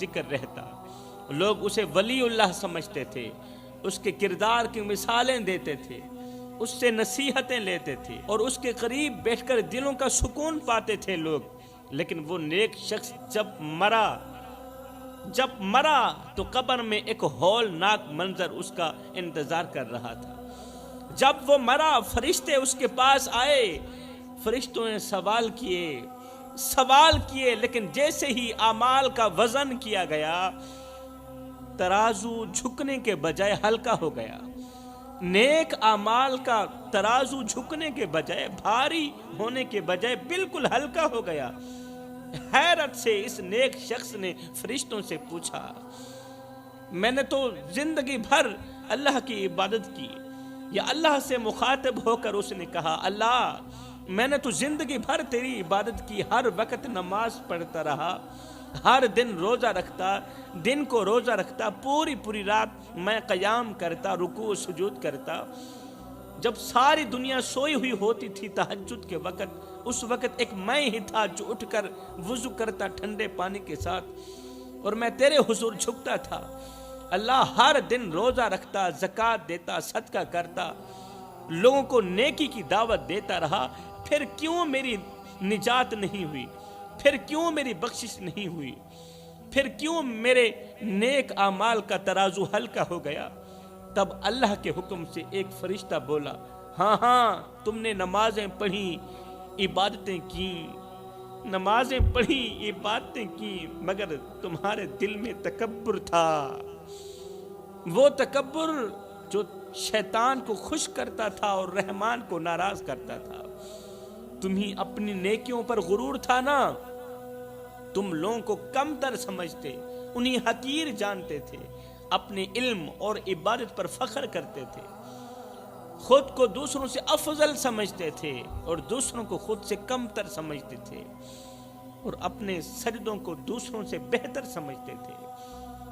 ذکر رہتا، لوگ اسے ولی اللہ سمجھتے تھے، اس کے کردار کی مثالیں دیتے تھے، اس سے نصیحتیں لیتے تھے اور اس کے قریب بیٹھ کر دلوں کا سکون پاتے تھے لوگ۔ لیکن وہ نیک شخص جب مرا تو قبر میں ایک ہولناک منظر اس کا انتظار کر رہا تھا۔ جب وہ مرا فرشتے اس کے پاس آئے، فرشتوں نے سوال کیے، لیکن جیسے ہی اعمال کا وزن کیا گیا، ترازو جھکنے کے بجائے ہلکا ہو گیا۔ نیک اعمال کا ترازو جھکنے کے بجائے، بھاری ہونے کے بجائے بالکل ہلکا ہو گیا۔ حیرت سے اس نیک شخص نے فرشتوں سے پوچھا، میں نے تو زندگی بھر اللہ کی عبادت کی، یا اللہ سے مخاطب ہو کر اس نے کہا، اللہ میں نے تو زندگی بھر تیری عبادت کی، ہر وقت نماز پڑھتا رہا، ہر دن روزہ رکھتا، دن کو روزہ رکھتا، پوری رات میں قیام کرتا، رکوع سجود کرتا۔ جب ساری دنیا سوئی ہوئی ہوتی تھی تہجد کے وقت، اس وقت ایک میں ہی تھا جو اٹھ کر وضو کرتا ٹھنڈے پانی کے ساتھ، اور میں تیرے حضور جھکتا تھا۔ اللہ ہر دن روزہ رکھتا، زکوٰۃ دیتا، صدقہ کرتا، لوگوں کو نیکی کی دعوت دیتا رہا، پھر کیوں میری نجات نہیں ہوئی؟ پھر کیوں میری بخشش نہیں ہوئی؟ پھر کیوں میرے نیک اعمال کا ترازو ہلکا ہو گیا؟ تب اللہ کے حکم سے ایک فرشتہ بولا، ہاں تم نے نمازیں پڑھی، عبادتیں کی، نمازیں پڑھی، عبادتیں کی، مگر تمہارے دل میں تکبر تھا، وہ تکبر جو شیطان کو خوش کرتا تھا اور رحمان کو ناراض کرتا تھا۔ تمہیں اپنی نیکیوں پر غرور تھا نا، تم لوگوں کو کم تر سمجھتے، انہیں حقیر جانتے تھے، اپنے علم اور عبادت پر فخر کرتے تھے، خود کو دوسروں سے افضل سمجھتے تھے اور دوسروں کو خود سے کم تر سمجھتے تھے، اور اپنے سجدوں کو دوسروں سے بہتر سمجھتے تھے۔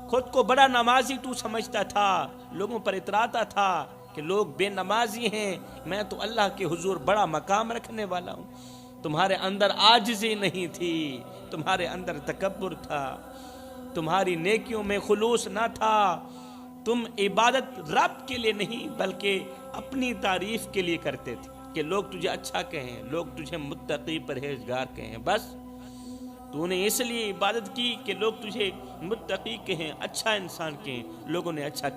خود کو بڑا نمازی تو سمجھتا تھا، لوگوں پر اتراتا تھا کہ لوگ بے نمازی ہیں، میں تو اللہ کے حضور بڑا مقام رکھنے والا ہوں۔ تمہارے اندر عاجزی نہیں تھی، تمہارے اندر تکبر تھا، تمہاری نیکیوں میں خلوص نہ تھا، تم عبادت رب کے لیے نہیں بلکہ اپنی تعریف کے لیے کرتے تھے کہ لوگ تجھے اچھا کہیں، لوگ تجھے متقی پرہیزگار کہیں، بس تو نے اس لیے عبادت کی کہ لوگ تجھے متقی کہیں، اچھا انسان کہیں۔ لوگوں نے اچھا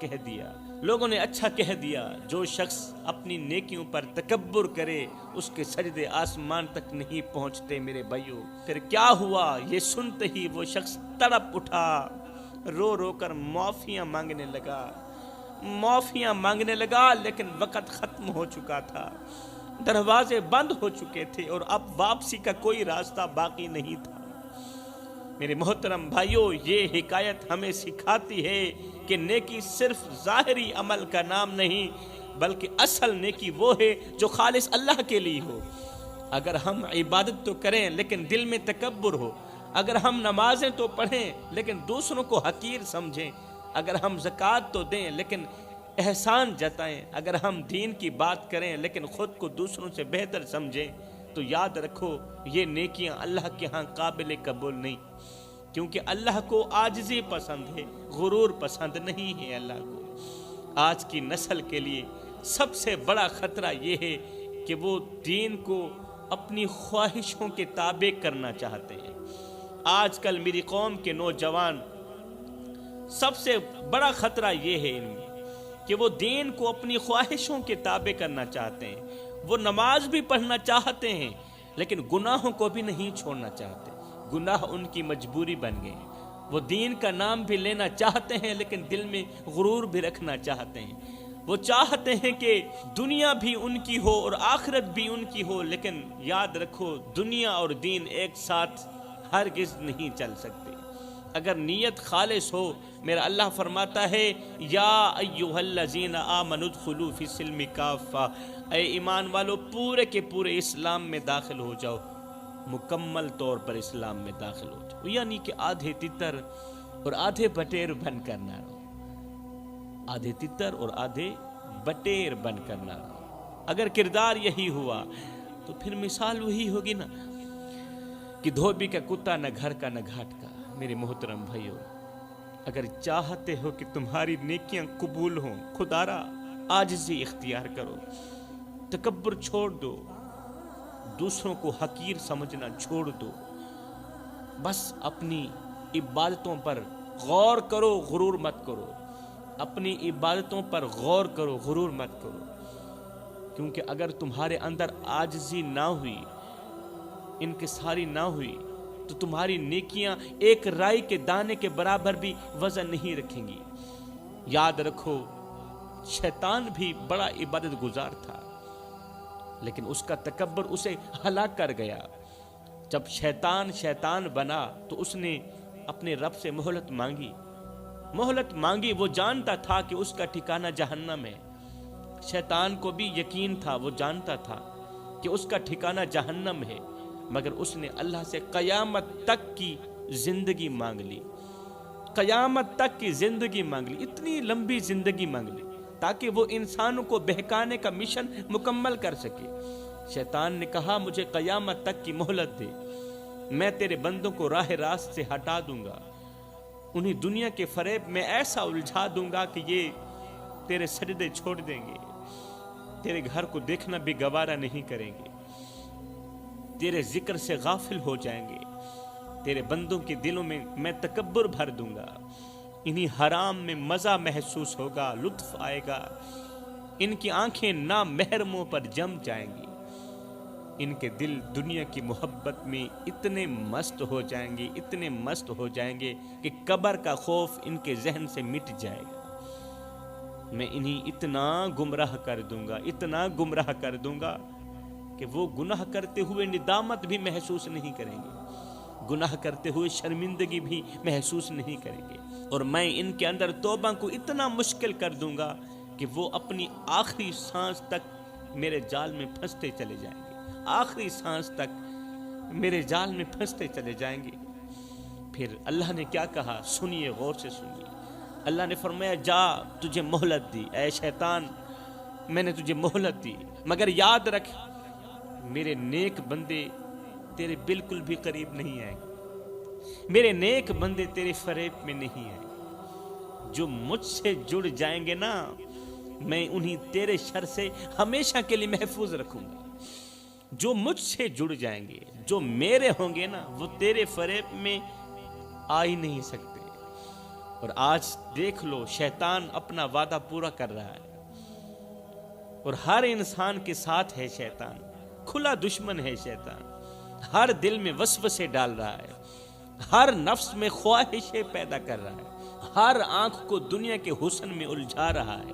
کہہ دیا۔ جو شخص اپنی نیکیوں پر تکبر کرے اس کے سجدے آسمان تک نہیں پہنچتے میرے بھائیو۔ پھر کیا ہوا؟ یہ سنتے ہی وہ شخص تڑپ اٹھا، رو کر معافیاں مانگنے لگا، لیکن وقت ختم ہو چکا تھا، دروازے بند ہو چکے تھے اور اب واپسی کا کوئی راستہ باقی نہیں تھا۔ میرے محترم بھائیوں، یہ حکایت ہمیں سکھاتی ہے کہ نیکی صرف ظاہری عمل کا نام نہیں بلکہ اصل نیکی وہ ہے جو خالص اللہ کے لیے ہو۔ اگر ہم عبادت تو کریں لیکن دل میں تکبر ہو، اگر ہم نمازیں تو پڑھیں لیکن دوسروں کو حقیر سمجھیں، اگر ہم زکوٰۃ تو دیں لیکن احسان جتائیں، اگر ہم دین کی بات کریں لیکن خود کو دوسروں سے بہتر سمجھیں، تو یاد رکھو یہ نیکیاں اللہ کے ہاں قابل قبول نہیں، کیونکہ اللہ کو عاجزی پسند ہے، غرور پسند نہیں ہے اللہ کو۔ آج کی نسل کے لیے سب سے بڑا خطرہ یہ ہے کہ وہ دین کو اپنی خواہشوں کے تابع کرنا چاہتے ہیں۔ آج کل میری قوم کے نوجوان، سب سے بڑا خطرہ یہ ہے ان میں کہ وہ دین کو اپنی خواہشوں کے تابع کرنا چاہتے ہیں۔ وہ نماز بھی پڑھنا چاہتے ہیں لیکن گناہوں کو بھی نہیں چھوڑنا چاہتے، گناہ ان کی مجبوری بن گئے ہیں۔ وہ دین کا نام بھی لینا چاہتے ہیں لیکن دل میں غرور بھی رکھنا چاہتے ہیں۔ وہ چاہتے ہیں کہ دنیا بھی ان کی ہو اور آخرت بھی ان کی ہو، لیکن یاد رکھو دنیا اور دین ایک ساتھ ہرگز نہیں چل سکتے۔ اگر نیت خالص ہو، میرا اللہ فرماتا ہے یا ایھا الذین آمنوا ادخلوا فی السلم کافہ، اے ایمان والو پورے کے پورے اسلام میں داخل ہو جاؤ، مکمل طور پر اسلام میں داخل ہو جاؤ، یعنی کہ آدھے تتر اور آدھے بٹیر بن کر نہ رہو، آدھے تتر اور آدھے بٹیر بن کر نہ رہو۔ اگر کردار یہی ہوا تو پھر مثال وہی ہوگی نا کہ دھوبی کا کتا نہ گھر کا نہ گھاٹ کا۔ میرے محترم بھائیو، اگر چاہتے ہو کہ تمہاری نیکیاں قبول ہوں، خدارا عاجزی اختیار کرو، تکبر چھوڑ دو، دوسروں کو حقیر سمجھنا چھوڑ دو، بس اپنی عبادتوں پر غور کرو، غرور مت کرو، اپنی عبادتوں پر غور کرو، غرور مت کرو، کیونکہ اگر تمہارے اندر عاجزی نہ ہوئی، انکساری نہ ہوئی، تو تمہاری نیکیاں ایک رائی کے دانے کے برابر بھی وزن نہیں رکھیں گی۔ یاد رکھو، شیطان بھی بڑا عبادت گزار تھا، لیکن اس کا تکبر اسے ہلاک کر گیا۔ جب شیطان بنا تو اس نے اپنے رب سے مہلت مانگی، وہ جانتا تھا کہ اس کا ٹھکانہ جہنم ہے۔ شیطان کو بھی یقین تھا، وہ جانتا تھا کہ اس کا ٹھکانہ جہنم ہے، مگر اس نے اللہ سے قیامت تک کی زندگی مانگ لی، قیامت تک کی زندگی مانگ لی، اتنی لمبی زندگی مانگ لی تاکہ وہ انسانوں کو بہکانے کا مشن مکمل کر سکے۔ شیطان نے کہا مجھے قیامت تک کی مہلت دے، میں تیرے بندوں کو راہ راست سے ہٹا دوں گا، انہیں دنیا کے فریب میں ایسا الجھا دوں گا کہ یہ تیرے سجدے چھوڑ دیں گے، تیرے گھر کو دیکھنا بھی گوارا نہیں کریں گے، تیرے ذکر سے غافل ہو جائیں گے، تیرے بندوں کے دلوں میں میں تکبر بھر دوں گا، انہیں حرام میں مزہ محسوس ہوگا، لطف آئے گا، ان کی آنکھیں نامحرموں پر جم جائیں گی، ان کے دل دنیا کی محبت میں اتنے مست ہو جائیں گے، اتنے مست ہو جائیں گے کہ قبر کا خوف ان کے ذہن سے مٹ جائے گا۔ میں انہیں اتنا گمراہ کر دوں گا، اتنا گمراہ کر دوں گا کہ وہ گناہ کرتے ہوئے ندامت بھی محسوس نہیں کریں گے، گناہ کرتے ہوئے شرمندگی بھی محسوس نہیں کریں گے، اور میں ان کے اندر توبہ کو اتنا مشکل کر دوں گا کہ وہ اپنی آخری سانس تک میرے جال میں پھنستے چلے جائیں گے، آخری سانس تک میرے جال میں پھنستے چلے جائیں گے۔ پھر اللہ نے کیا کہا، سنیے، غور سے سنیے۔ اللہ نے فرمایا جا، تجھے مہلت دی، اے شیطان میں نے تجھے مہلت دی، مگر یاد رکھ میرے نیک بندے تیرے بالکل بھی قریب نہیں آئیں گے، میرے نیک بندے تیرے فریب میں نہیں آئیں گے، جو مجھ سے جڑ جائیں گے نا، میں انہیں تیرے شر سے ہمیشہ کے لیے محفوظ رکھوں گا۔ جو مجھ سے جڑ جائیں گے، جو میرے ہوں گے نا، وہ تیرے فریب میں آ ہی نہیں سکتے۔ اور آج دیکھ لو، شیطان اپنا وعدہ پورا کر رہا ہے، اور ہر انسان کے ساتھ ہے شیطان، کھلا دشمن ہے شیطان، ہر دل میں وسوسے ڈال رہا ہے، ہر نفس میں خواہشیں پیدا کر رہا ہے، ہر آنکھ کو دنیا کے حسن میں الجھا رہا ہے،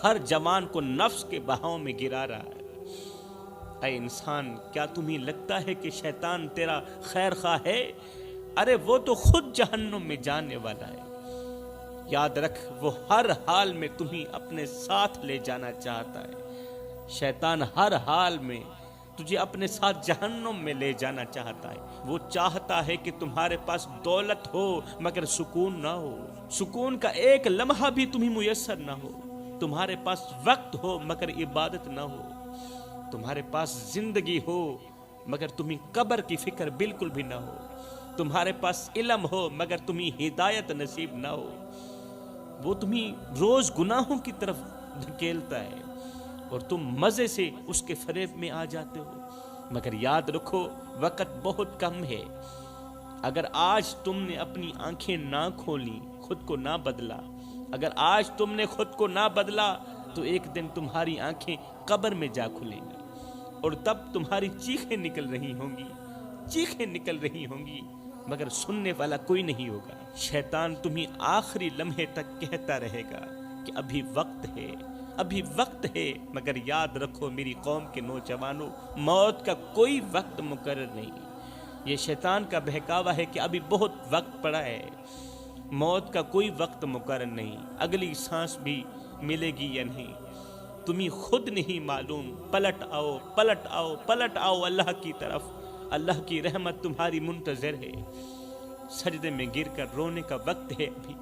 ہر جوان کو نفس کے بہاؤ میں گرا رہا ہے۔ اے انسان، کیا تمہیں لگتا ہے کہ شیطان تیرا خیر خواہ ہے؟ ارے وہ تو خود جہنم میں جانے والا ہے۔ یاد رکھ، وہ ہر حال میں تمہیں اپنے ساتھ لے جانا چاہتا ہے۔ شیطان ہر حال میں تجھے اپنے ساتھ جہنم میں لے جانا چاہتا ہے۔ وہ چاہتا ہے کہ تمہارے پاس دولت ہو مگر سکون نہ ہو، سکون کا ایک لمحہ بھی تمہیں میسر نہ ہو، تمہارے پاس وقت ہو مگر عبادت نہ ہو، تمہارے پاس زندگی ہو مگر تمہیں قبر کی فکر بالکل بھی نہ ہو، تمہارے پاس علم ہو مگر تمہیں ہدایت نصیب نہ ہو۔ وہ تمہیں روز گناہوں کی طرف دھکیلتا ہے اور تم مزے سے اس کے فریب میں آ جاتے ہو، مگر یاد رکھو وقت بہت کم ہے۔ اگر آج تم نے اپنی آنکھیں نہ کھولی، خود کو نہ بدلا، اگر آج تم نے خود کو نہ بدلا تو ایک دن تمہاری آنکھیں قبر میں جا کھلیں گی، اور تب تمہاری چیخیں نکل رہی ہوں گی، چیخیں نکل رہی ہوں گی، مگر سننے والا کوئی نہیں ہوگا۔ شیطان تمہیں آخری لمحے تک کہتا رہے گا کہ ابھی وقت ہے، ابھی وقت ہے، مگر یاد رکھو میری قوم کے نوجوانوں، موت کا کوئی وقت مقرر نہیں۔ یہ شیطان کا بہکاوا ہے کہ ابھی بہت وقت پڑا ہے، موت کا کوئی وقت مقرر نہیں، اگلی سانس بھی ملے گی یا نہیں تمہیں خود نہیں معلوم۔ پلٹ آؤ، پلٹ آؤ، پلٹ آؤ اللہ کی طرف، اللہ کی رحمت تمہاری منتظر ہے۔ سجدے میں گر کر رونے کا وقت ہے ابھی،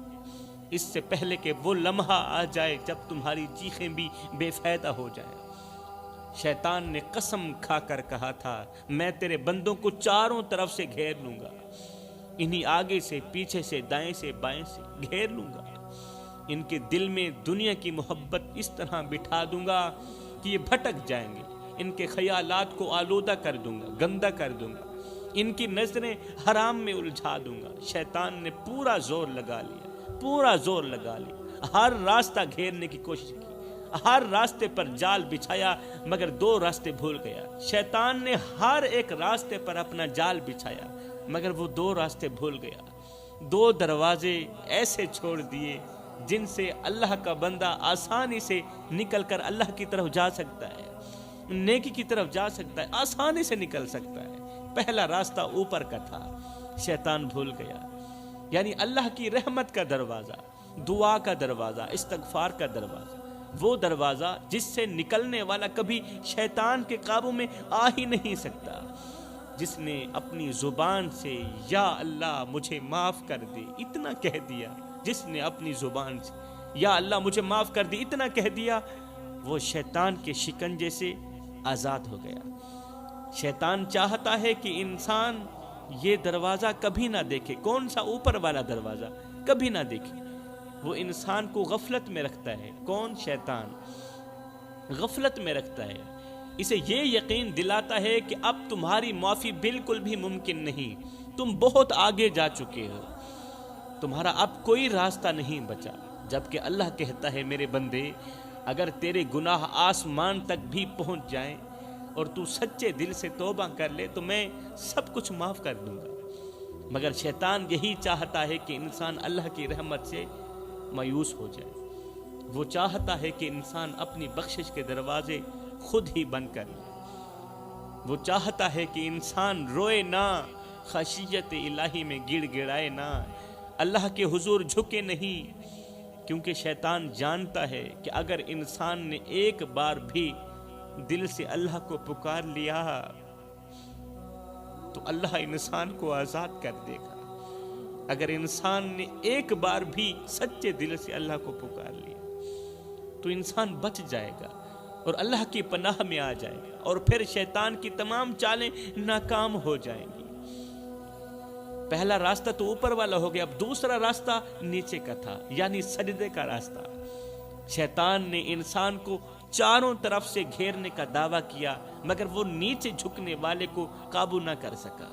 اس سے پہلے کہ وہ لمحہ آ جائے جب تمہاری چیخیں بھی بے فائدہ ہو جائیں۔ شیطان نے قسم کھا کر کہا تھا میں تیرے بندوں کو چاروں طرف سے گھیر لوں گا، انہیں آگے سے پیچھے سے دائیں سے بائیں سے گھیر لوں گا، ان کے دل میں دنیا کی محبت اس طرح بٹھا دوں گا کہ یہ بھٹک جائیں گے، ان کے خیالات کو آلودہ کر دوں گا، گندا کر دوں گا، ان کی نظریں حرام میں الجھا دوں گا۔ شیطان نے پورا زور لگا لیا، پورا زور لگا لیا، ہر راستہ گھیرنے کی کوشش کی، ہر راستے پر جال بچھایا، مگر 2 راستے بھول گیا۔ شیطان نے ہر ایک راستے پر اپنا جال بچھایا، مگر وہ 2 راستے بھول گیا۔ 2 دروازے ایسے چھوڑ دیے جن سے اللہ کا بندہ آسانی سے نکل کر اللہ کی طرف جا سکتا ہے، نیکی کی طرف جا سکتا ہے، آسانی سے نکل سکتا ہے۔ پہلا راستہ اوپر کا تھا، شیطان بھول گیا، یعنی اللہ کی رحمت کا دروازہ، دعا کا دروازہ، استغفار کا دروازہ، وہ دروازہ جس سے نکلنے والا کبھی شیطان کے قابو میں آ ہی نہیں سکتا۔ جس نے اپنی زبان سے یا اللہ مجھے معاف کر دے اتنا کہہ دیا، جس نے اپنی زبان سے یا اللہ مجھے معاف کر دے اتنا کہہ دیا، وہ شیطان کے شکنجے سے آزاد ہو گیا۔ شیطان چاہتا ہے کہ انسان یہ دروازہ کبھی نہ دیکھے۔ کون سا؟ اوپر والا دروازہ کبھی نہ دیکھے۔ وہ انسان کو غفلت میں رکھتا ہے۔ کون؟ شیطان غفلت میں رکھتا ہے، اسے یہ یقین دلاتا ہے کہ اب تمہاری معافی بالکل بھی ممکن نہیں، تم بہت آگے جا چکے ہو، تمہارا اب کوئی راستہ نہیں بچا۔ جبکہ اللہ کہتا ہے میرے بندے، اگر تیرے گناہ آسمان تک بھی پہنچ جائیں اور تو سچے دل سے توبہ کر لے تو میں سب کچھ معاف کر دوں گا۔ مگر شیطان یہی چاہتا ہے کہ انسان اللہ کی رحمت سے مایوس ہو جائے۔ وہ چاہتا ہے کہ انسان اپنی بخشش کے دروازے خود ہی بند کر لے۔ وہ چاہتا ہے کہ انسان روئے نہ، خشیت الہی میں گڑ گڑائے نہ، اللہ کے حضور جھکے نہیں، کیونکہ شیطان جانتا ہے کہ اگر انسان نے ایک بار بھی دل سے اللہ کو پکار لیا تو اللہ انسان کو آزاد کر دے گا۔ اگر انسان نے ایک بار بھی سچے دل سے اللہ کو پکار لیا تو انسان بچ جائے گا اور اللہ کی پناہ میں آ جائے گا، اور پھر شیطان کی تمام چالیں ناکام ہو جائیں گی۔ پہلا راستہ تو اوپر والا ہو گیا، اب دوسرا راستہ نیچے کا تھا، یعنی سجدے کا راستہ۔ شیطان نے انسان کو چاروں طرف سے گھیرنے کا دعویٰ کیا، مگر وہ نیچے جھکنے والے کو قابو نہ کر سکا۔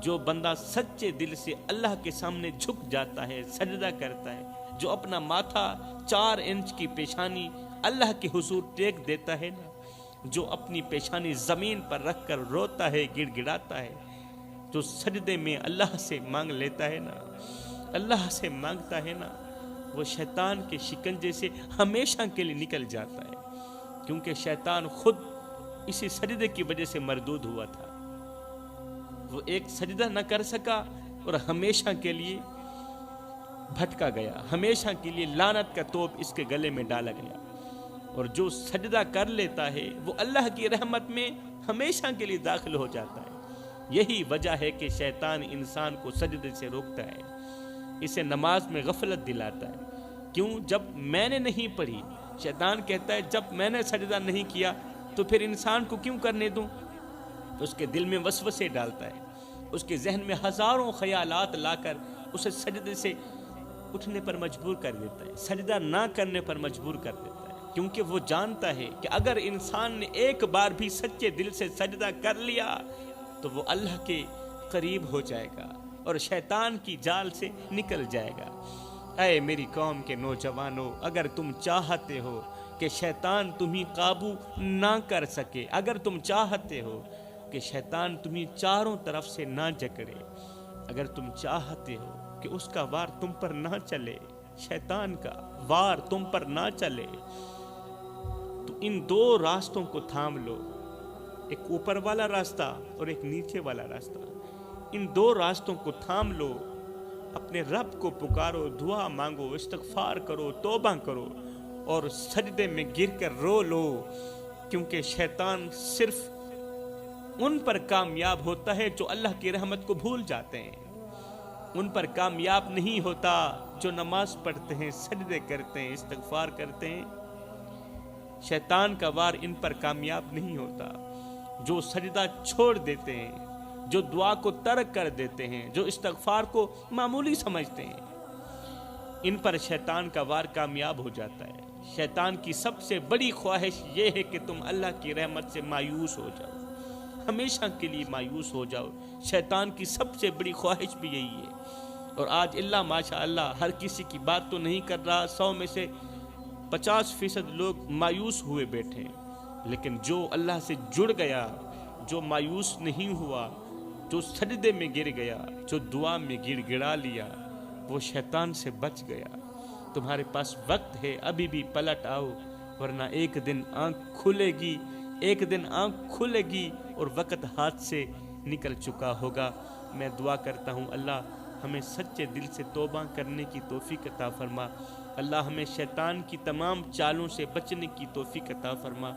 جو بندہ سچے دل سے اللہ کے سامنے جھک جاتا ہے، سجدہ کرتا ہے، جو اپنا ماتھا 4 انچ کی پیشانی اللہ کے حضور ٹیک دیتا ہے نا، جو اپنی پیشانی زمین پر رکھ کر روتا ہے، گڑ گڑاتا ہے، جو سجدے میں اللہ سے مانگ لیتا ہے نا، اللہ سے مانگتا ہے نا، وہ شیطان کے شکنجے سے ہمیشہ کے لیے نکل جاتا ہے، کیونکہ شیطان خود اسی سجدے کی وجہ سے مردود ہوا تھا۔ وہ ایک سجدہ نہ کر سکا اور ہمیشہ کے لیے بھٹکا گیا، ہمیشہ کے لیے لعنت کا توپ اس کے گلے میں ڈالا گیا۔ اور جو سجدہ کر لیتا ہے وہ اللہ کی رحمت میں ہمیشہ کے لیے داخل ہو جاتا ہے۔ یہی وجہ ہے کہ شیطان انسان کو سجدے سے روکتا ہے، اسے نماز میں غفلت دلاتا ہے۔ کیوں؟ جب میں نے نہیں پڑھی، شیطان کہتا ہے جب میں نے سجدہ نہیں کیا تو پھر انسان کو کیوں کرنے دوں؟ اس کے دل میں وسوسے ڈالتا ہے، اس کے ذہن میں ہزاروں خیالات لا کر اسے سجدے سے اٹھنے پر مجبور کر دیتا ہے، سجدہ نہ کرنے پر مجبور کر دیتا ہے، کیونکہ وہ جانتا ہے کہ اگر انسان نے ایک بار بھی سچے دل سے سجدہ کر لیا تو وہ اللہ کے قریب ہو جائے گا اور شیطان کی جال سے نکل جائے گا۔ اے میری قوم کے نوجوانوں، اگر تم چاہتے ہو کہ شیطان تمہیں قابو نہ کر سکے، اگر تم چاہتے ہو کہ شیطان تمہیں چاروں طرف سے نہ جکڑے، اگر تم چاہتے ہو کہ اس کا وار تم پر نہ چلے، شیطان کا وار تم پر نہ چلے، تو ان 2 راستوں کو تھام لو، ایک اوپر والا راستہ اور ایک نیچے والا راستہ۔ ان 2 راستوں کو تھام لو، اپنے رب کو پکارو، دعا مانگو، استغفار کرو، توبہ کرو اور سجدے میں گر کر رو لو، کیونکہ شیطان صرف ان پر کامیاب ہوتا ہے جو اللہ کی رحمت کو بھول جاتے ہیں، ان پر کامیاب نہیں ہوتا جو نماز پڑھتے ہیں، سجدے کرتے ہیں، استغفار کرتے ہیں۔ شیطان کا وار ان پر کامیاب نہیں ہوتا۔ جو سجدہ چھوڑ دیتے ہیں، جو دعا کو ترک کر دیتے ہیں، جو استغفار کو معمولی سمجھتے ہیں، ان پر شیطان کا وار کامیاب ہو جاتا ہے۔ شیطان کی سب سے بڑی خواہش یہ ہے کہ تم اللہ کی رحمت سے مایوس ہو جاؤ، ہمیشہ کے لیے مایوس ہو جاؤ۔ شیطان کی سب سے بڑی خواہش بھی یہی ہے۔ اور آج اللہ ماشاء اللہ ہر کسی کی بات تو نہیں کر رہا، 100 میں سے 50% لوگ مایوس ہوئے بیٹھے ہیں، لیکن جو اللہ سے جڑ گیا، جو مایوس نہیں ہوا، جو سجدے میں گر گیا، جو دعا میں گڑ گڑا لیا، وہ شیطان سے بچ گیا۔ تمہارے پاس وقت ہے، ابھی بھی پلٹ آؤ، ورنہ ایک دن آنکھ کھلے گی، ایک دن آنکھ کھلے گی اور وقت ہاتھ سے نکل چکا ہوگا۔ میں دعا کرتا ہوں اللہ ہمیں سچے دل سے توبہ کرنے کی توفیق عطا فرما، اللہ ہمیں شیطان کی تمام چالوں سے بچنے کی توفیق عطا فرما،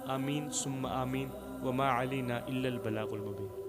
آمین ثم آمین، وما علینا الا البلاغ المبین۔